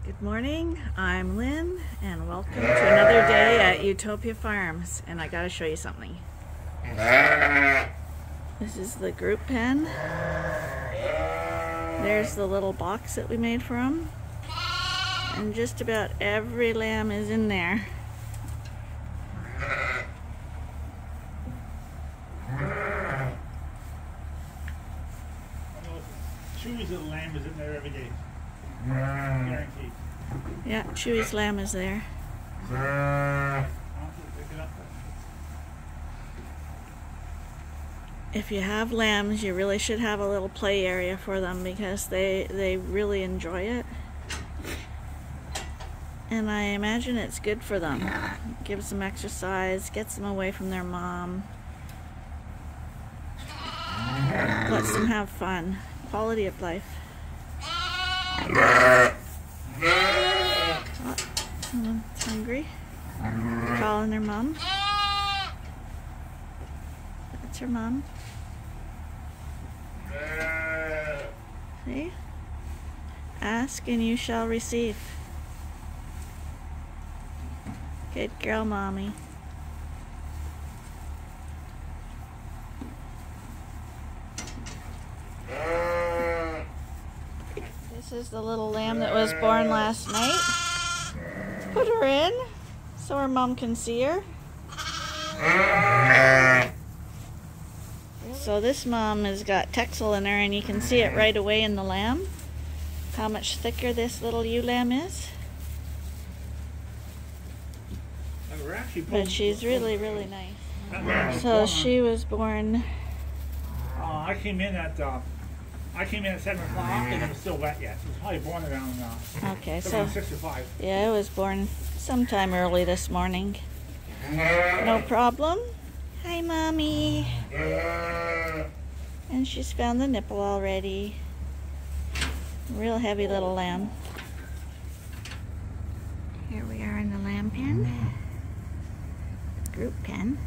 Good morning, I'm Lynn, and welcome to another day at Utopia Farms. And I gotta show you something. This is the group pen. There's the little box that we made for them. And just about every lamb is in there. Chewy's little lamb is in there every day. Guaranteed. Yeah, Chewy's lamb is there. If you have lambs, you really should have a little play area for them because they really enjoy it. And I imagine it's good for them. It gives them exercise, gets them away from their mom. Lets them have fun. Quality of life. Someone's hungry. Calling their mom. That's her mom. See? Ask and you shall receive. Good girl, mommy. This is the little lamb that was born last night. Put her in so her mom can see her. So this mom has got Texel in her, and you can see it right away in the lamb. How much thicker this little ewe lamb is. But she's really, really nice. So she was born. I came in at 7 o'clock and it was still wet yet. It was probably born around Okay, so 6 or 5. Yeah, it was born sometime early this morning. No problem. Hi, mommy. And she's found the nipple already. Real heavy little lamb. Here we are in the lamb pen. Group pen.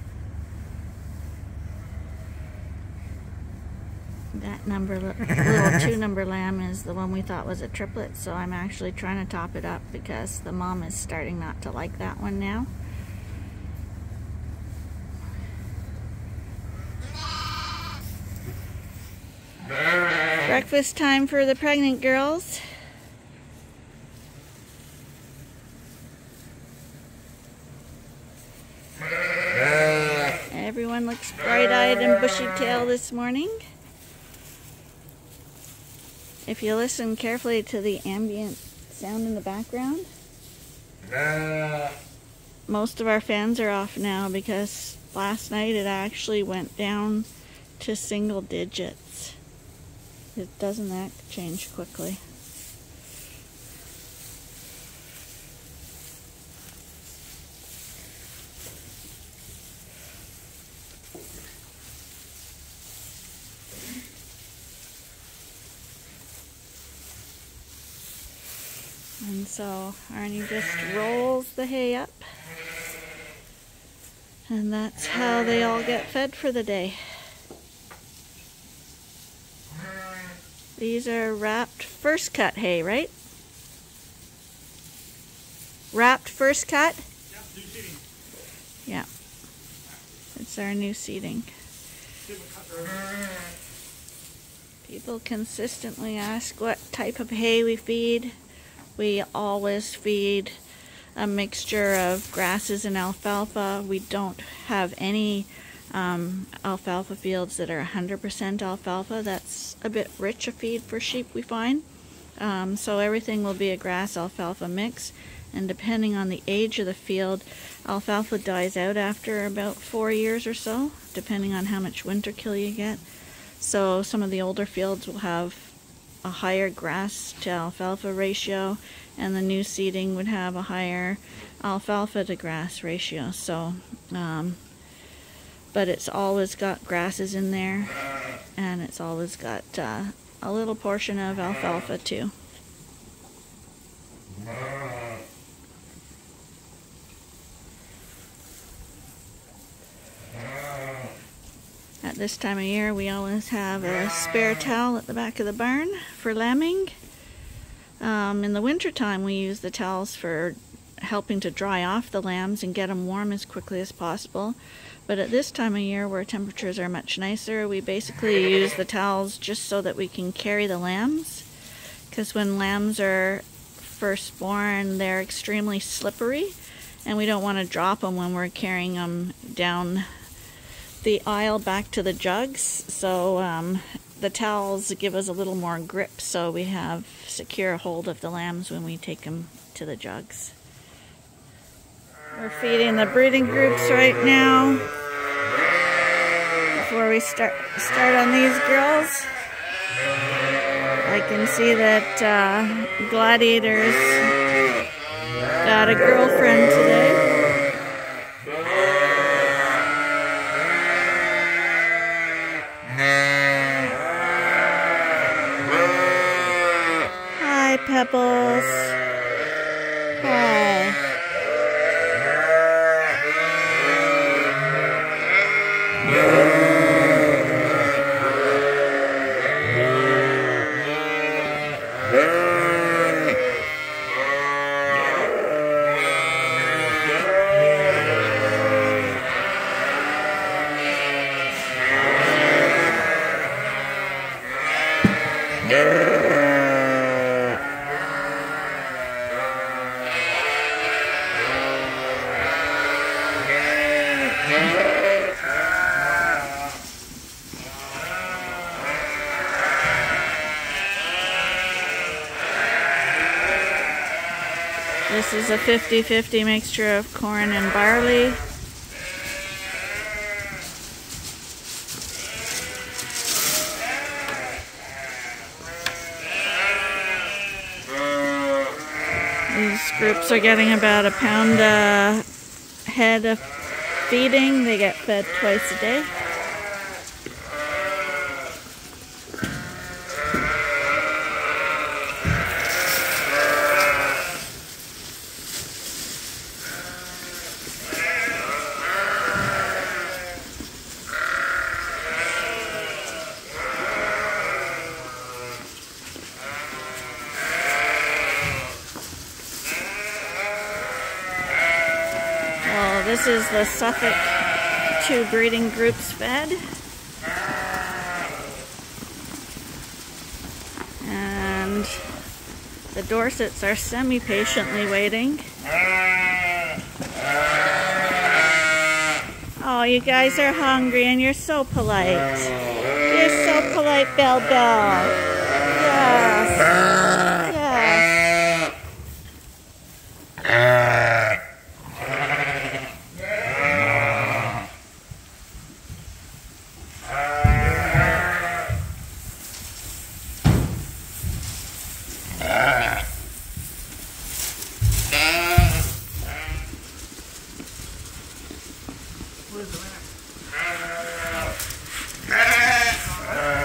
That little 2-number lamb is the one we thought was a triplet, so I'm actually trying to top it up because the mom is starting not to like that one now. Breakfast time for the pregnant girls. Everyone looks bright-eyed and bushy-tailed this morning. If you listen carefully to the ambient sound in the background, most of our fans are off now because last night it actually went down to single digits. It doesn't change quickly. And so Arnie just rolls the hay up, and that's how they all get fed for the day. These are wrapped first cut hay, right? Wrapped first cut? Yep, new seating. Yeah. It's our new seating. People consistently ask what type of hay we feed. We always feed a mixture of grasses and alfalfa. We don't have any alfalfa fields that are 100% alfalfa. That's a bit rich a feed for sheep, we find. So everything will be a grass alfalfa mix, and depending on the age of the field, alfalfa dies out after about 4 years or so, depending on how much winter kill you get. So some of the older fields will have a higher grass to alfalfa ratio, and the new seeding would have a higher alfalfa to grass ratio. So but it's always got grasses in there, and it's always got a little portion of alfalfa too. At this time of year, we always have a spare towel at the back of the barn for lambing. In the wintertime, we use the towels for helping to dry off the lambs and get them warm as quickly as possible. But at this time of year, where temperatures are much nicer, we basically use the towels just so that we can carry the lambs. Because when lambs are first born, they're extremely slippery, and we don't want to drop them when we're carrying them down the aisle back to the jugs. So the towels give us a little more grip, so we have secure hold of the lambs when we take them to the jugs. We're feeding the breeding groups right now before we start on these girls. I can see that Gladiator's got a girlfriend today. Hi, Pebbles. Hi. This is a 50-50 mixture of corn and barley. These groups are getting about a pound a head of feeding. They get fed twice a day. This is the Suffolk 2 breeding groups fed. And the Dorsets are semi-patiently waiting. Oh, you guys are hungry and you're so polite. You're so polite, Belle Belle. Yes. Yes.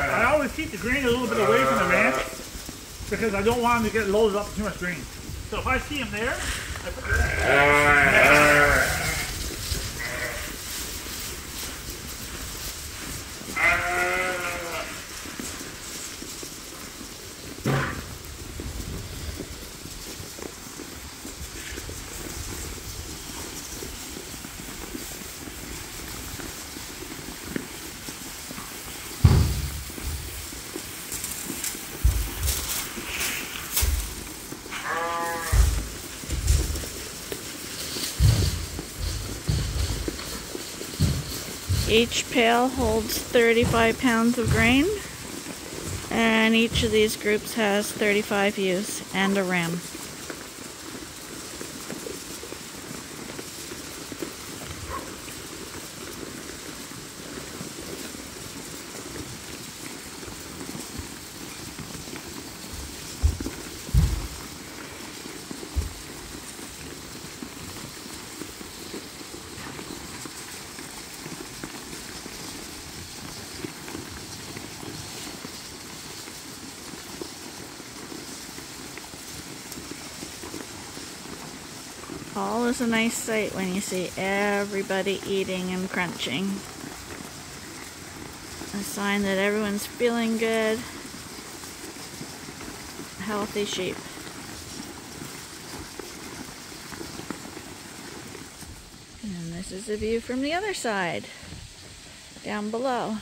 I always keep the grain a little bit away from the ranch because I don't want them to get loaded up with too much grain. So if I see them there, I put the Each pail holds 35 pounds of grain, and each of these groups has 35 ewes and a ram. All is a nice sight when you see everybody eating and crunching. A sign that everyone's feeling good. Healthy sheep. This is the view from the other side, down below.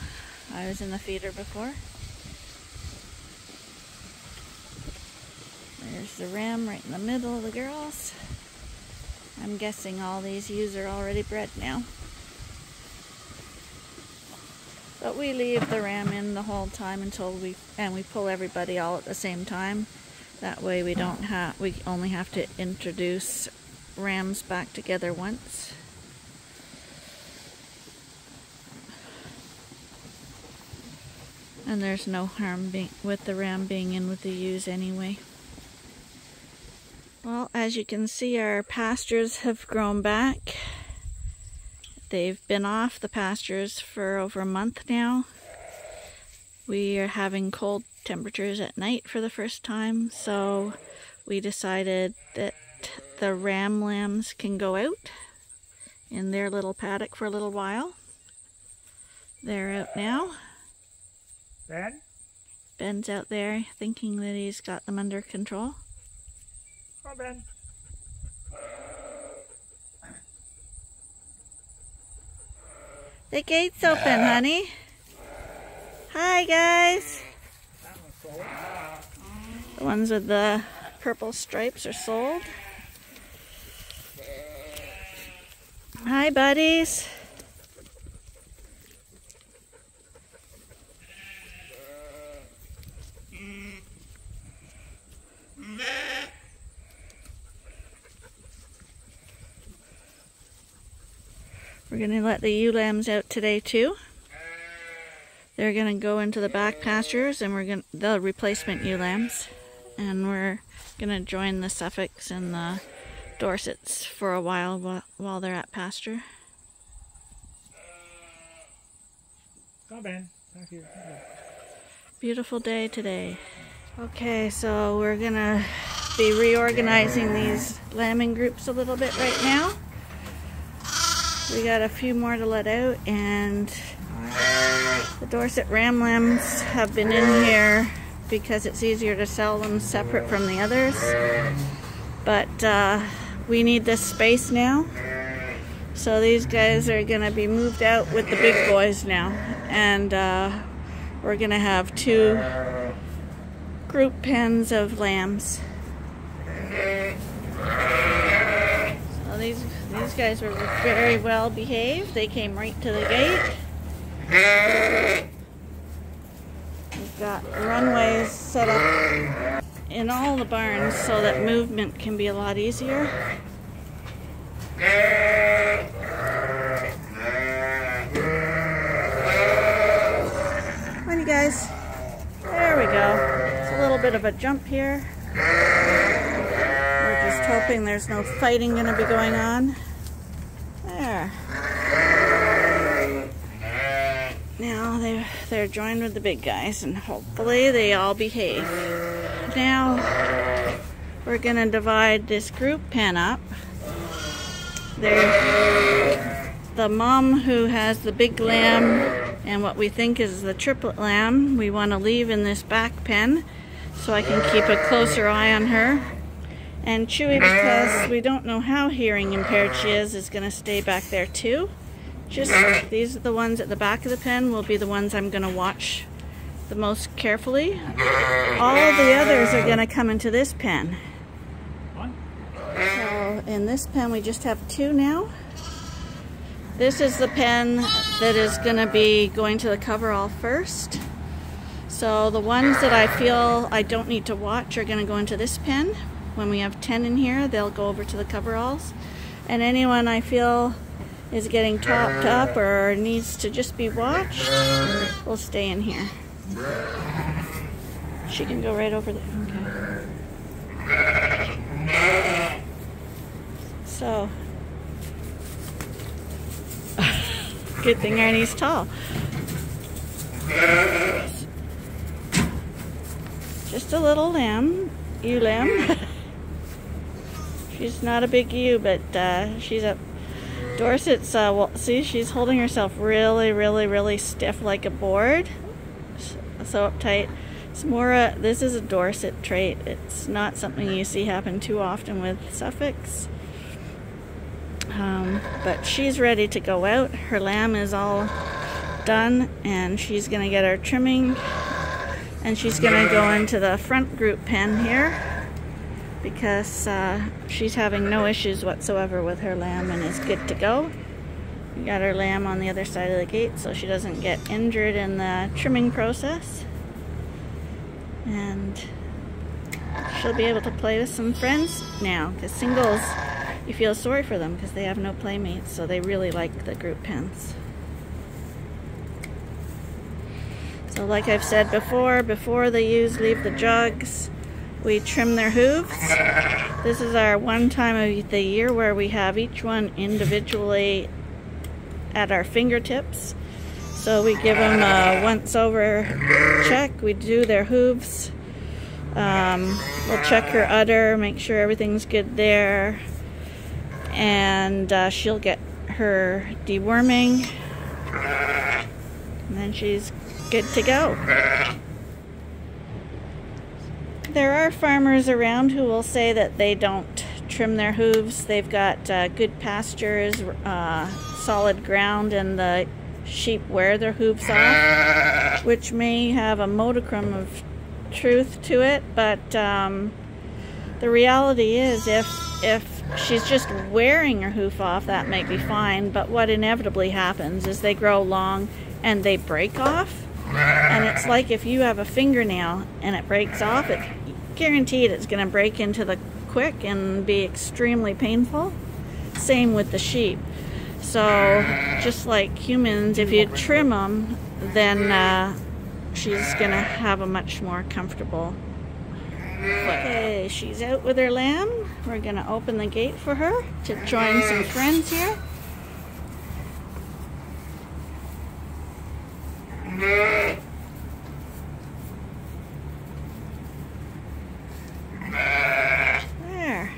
I was in the feeder before. There's the ram right in the middle of the girls. I'm guessing all these ewes are already bred now. But we leave the ram in the whole time until we pull everybody all at the same time. That way we only have to introduce rams back together once. And there's no harm with the ram being in with the ewes anyway. Well, as you can see, our pastures have grown back. They've been off the pastures for over a month now. We are having cold temperatures at night for the first time, so we decided that the ram lambs can go out in their little paddock for a little while. They're out now. Ben? Ben's out there thinking that he's got them under control. Come on, Ben. The gate's open, honey. Hi, guys. The ones with the purple stripes are sold. Hi, buddies. We're going to let the ewe lambs out today too. They're going to go into the back pastures, and the replacement ewe lambs, and we're going to join the Suffolks and the Dorsets for a while they're at pasture. Come on, Ben. Thank you. Beautiful day today. Okay, so we're going to be reorganizing these lambing groups a little bit right now. We got a few more to let out, and the Dorset ram lambs have been in here because it's easier to sell them separate from the others. But we need this space now. So these guys are going to be moved out with the big boys now. And we're going to have 2 group pens of lambs. So these guys were very well behaved. They came right to the gate. We've got runways set up in all the barns so that movement can be a lot easier. Come on, you guys. There we go. It's a little bit of a jump here. We're just hoping there's no fighting going to be going on. There. Now they're joined with the big guys, and hopefully they all behave. Now we're going to divide this group pen up. The mom who has the big lamb and what we think is the triplet lamb, we want to leave in this back pen so I can keep a closer eye on her. And Chewy, because we don't know how hearing impaired she is going to stay back there too. Just these are the ones at the back of the pen will be the ones I'm going to watch the most carefully. All the others are going to come into this pen. So in this pen we just have 2 now. This is the pen that is going to be going to the coverall first. So the ones that I feel I don't need to watch are going to go into this pen. When we have 10 in here, they'll go over to the coveralls. And anyone I feel is getting topped up or needs to just be watched will stay in here. She can go right over there. Okay. So, good thing Arnie's tall. Just a little lamb, ewe lamb. She's not a big ewe, but she's a Dorset's. Well, see, she's holding herself really, really, really stiff like a board. So uptight. It's more this is a Dorset trait. It's not something you see happen too often with Suffolks. But she's ready to go out. Her lamb is all done, and she's gonna get her trimming, and she's gonna go into the front group pen here because she's having no issues whatsoever with her lamb and is good to go. We got her lamb on the other side of the gate so she doesn't get injured in the trimming process, and she'll be able to play with some friends now, because singles, you feel sorry for them because they have no playmates, so they really like the group pens. So like I've said before the ewes leave the jugs, we trim their hooves. This is our one time of the year where we have each one individually at our fingertips. So we give them a once over check. We do their hooves. We'll check her udder, make sure everything's good there, and she'll get her deworming, and then she's good to go. There are farmers around who will say that they don't trim their hooves. They've got good pastures, solid ground, and the sheep wear their hooves off, which may have a modicum of truth to it, but the reality is if she's just wearing her hoof off, that might be fine, but what inevitably happens is they grow long and they break off, and it's like if you have a fingernail and it breaks off, it's guaranteed it's going to break into the quick and be extremely painful. Same with the sheep. So just like humans, if you trim them, then she's going to have a much more comfortable foot. Okay, she's out with her lamb. We're going to open the gate for her to join some friends here. There.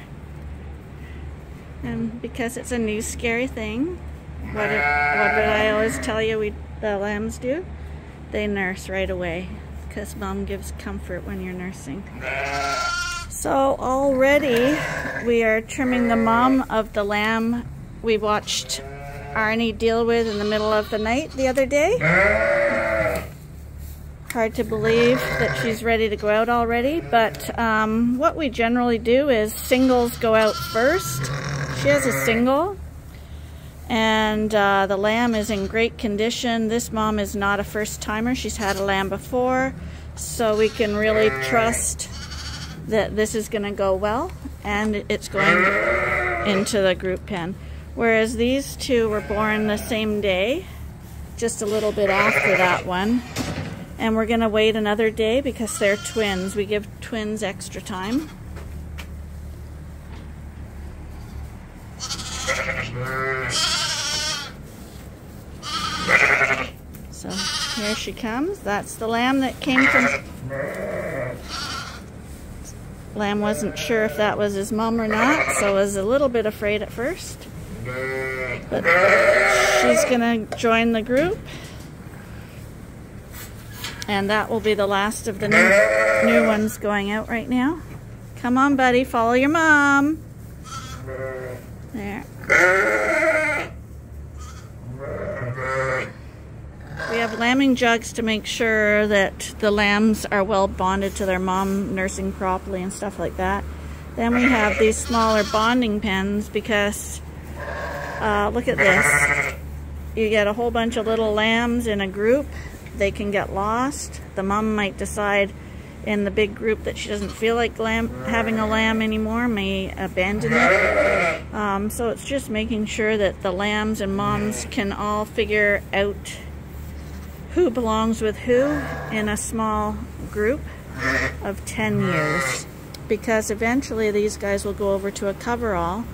And because it's a new scary thing, what did I always tell you the lambs do? They nurse right away, because mom gives comfort when you're nursing. So already we are trimming the mom of the lamb we watched Arnie deal with in the middle of the night the other day. Hard to believe that she's ready to go out already, but what we generally do is singles go out first. She has a single, and the lamb is in great condition. This mom is not a first timer. She's had a lamb before, so we can really trust that this is going to go well, and it's going into the group pen. Whereas these two were born the same day, just a little bit after that one. And we're going to wait another day because they're twins. We give twins extra time. So here she comes. That's the lamb that came from... Lamb wasn't sure if that was his mom or not, so was a little bit afraid at first. But she's going to join the group. And that will be the last of the new ones going out right now. Come on, buddy, follow your mom. There. We have lambing jugs to make sure that the lambs are well bonded to their mom, nursing properly and stuff like that. Then we have these smaller bonding pens because, look at this. You get a whole bunch of little lambs in a group. They can get lost. The mom might decide in the big group that she doesn't feel like having a lamb anymore, may abandon it. So it's just making sure that the lambs and moms can all figure out who belongs with who in a small group of 10 years. Because eventually these guys will go over to a coverall,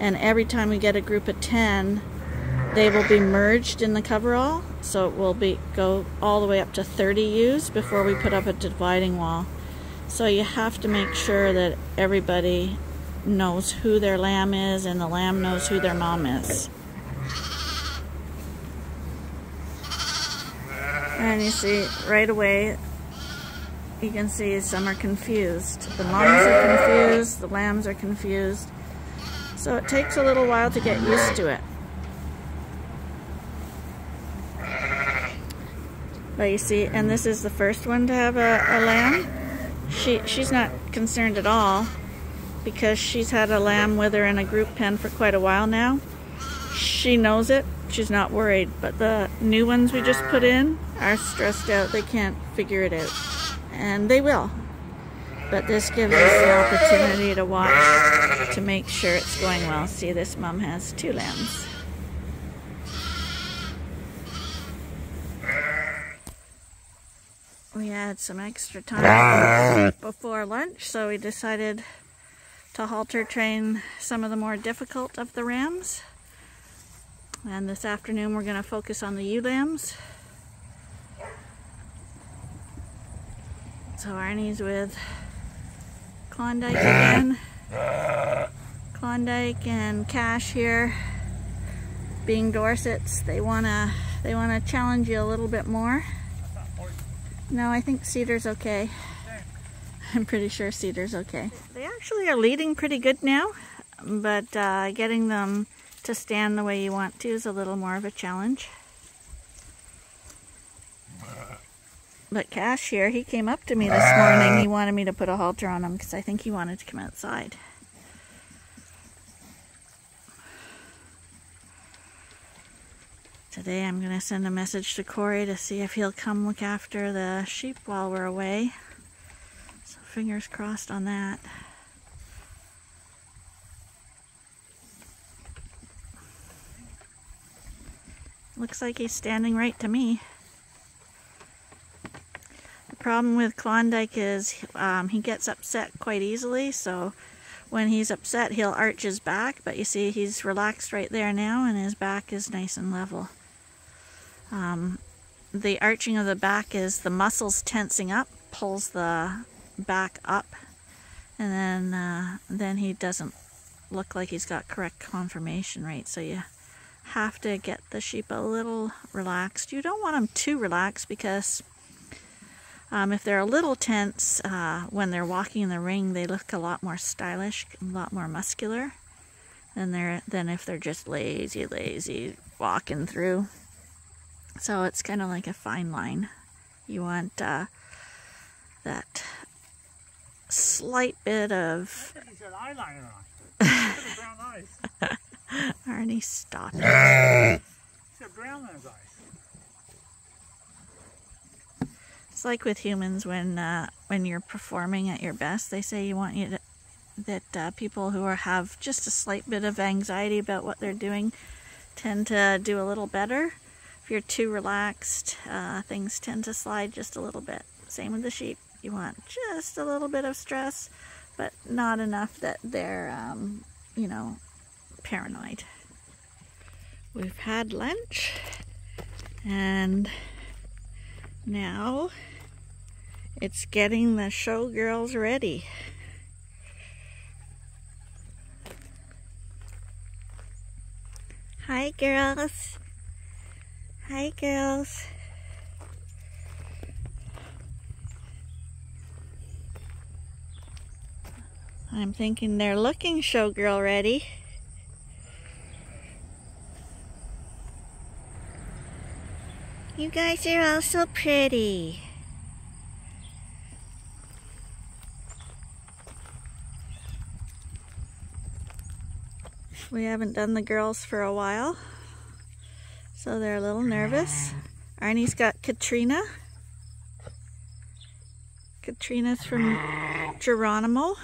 and every time we get a group of 10, they will be merged in the coverall, so it will go all the way up to 30 ewes before we put up a dividing wall. So you have to make sure that everybody knows who their lamb is and the lamb knows who their mom is. And you see right away, you can see some are confused. The moms are confused, the lambs are confused. So it takes a little while to get used to it. But you see, and this is the first one to have a lamb. She's not concerned at all because she's had a lamb with her in a group pen for quite a while now. She knows it. She's not worried. But the new ones we just put in are stressed out. They can't figure it out. And they will. But this gives us the opportunity to watch to make sure it's going well. See, this mom has 2 lambs. We had some extra time before lunch, so we decided to halter train some of the more difficult of the rams. And this afternoon we're going to focus on the ewe lambs. So Arnie's with Klondike again. Klondike and Cash here, being Dorsets, they wanna challenge you a little bit more. No, I think Cedar's okay. I'm pretty sure Cedar's okay. They actually are leading pretty good now, but getting them to stand the way you want to is a little more of a challenge. But Cash here, he came up to me this morning. He wanted me to put a halter on him because I think he wanted to come outside. Today I'm going to send a message to Corey to see if he'll come look after the sheep while we're away. So fingers crossed on that. Looks like he's standing right to me. The problem with Klondike is he gets upset quite easily, so when he's upset he'll arch his back, but you see he's relaxed right there now and his back is nice and level. The arching of the back is the muscles tensing up, pulls the back up, and then he doesn't look like he's got correct conformation rate, so you have to get the sheep a little relaxed. You don't want them too relaxed because if they're a little tense when they're walking in the ring, they look a lot more stylish, a lot more muscular than if they're just lazy walking through. So it's kind of like a fine line. You want that slight bit of... He's got eyeliner on. He's got brown eyes. Arnie, stop it. He's got brown in his eyes. It's like with humans when you're performing at your best, they say you want you to, that people who have just a slight bit of anxiety about what they're doing tend to do a little better. If you're too relaxed, things tend to slide just a little bit. Same with the sheep. You want just a little bit of stress, but not enough that they're, you know, paranoid. We've had lunch, and now it's getting the showgirls ready. Hi, girls. Hi, girls. I'm thinking they're looking showgirl ready. You guys are all so pretty. We haven't done the girls for a while, so they're a little nervous. Arnie's got Katrina. Katrina's from Geronimo.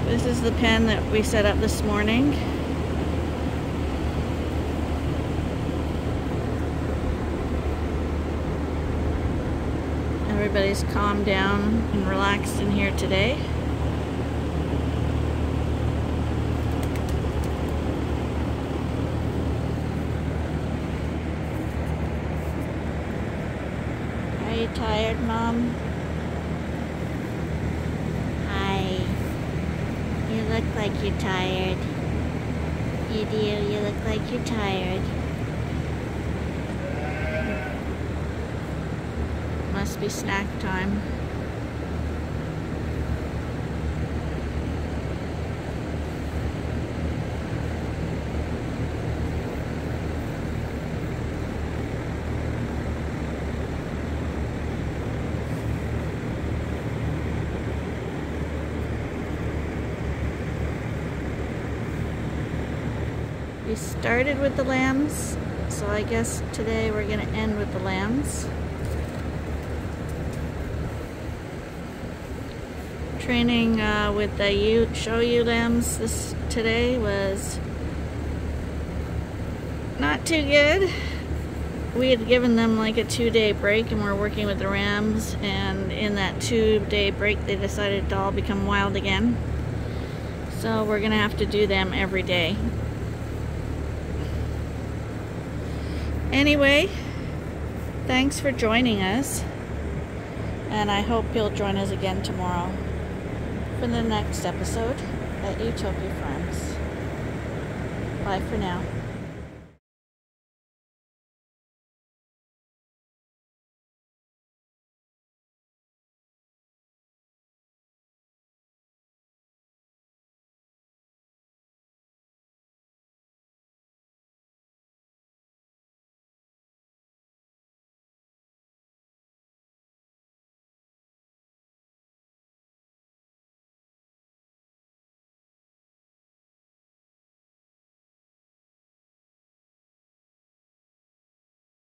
This is the pen that we set up this morning. Everybody's calmed down and relaxed in here today. Are you tired, Mom? Hi. You look like you're tired. You do. You look like you're tired. must be snack time. We started with the lambs, so I guess today we're going to end with the lambs. Training with the show ewe lambs today was not too good. We had given them like a 2-day break and we're working with the rams, and in that 2-day break they decided to all become wild again. So we're going to have to do them every day. Anyway, thanks for joining us, and I hope you'll join us again tomorrow for the next episode at Utopia Farms. Bye for now.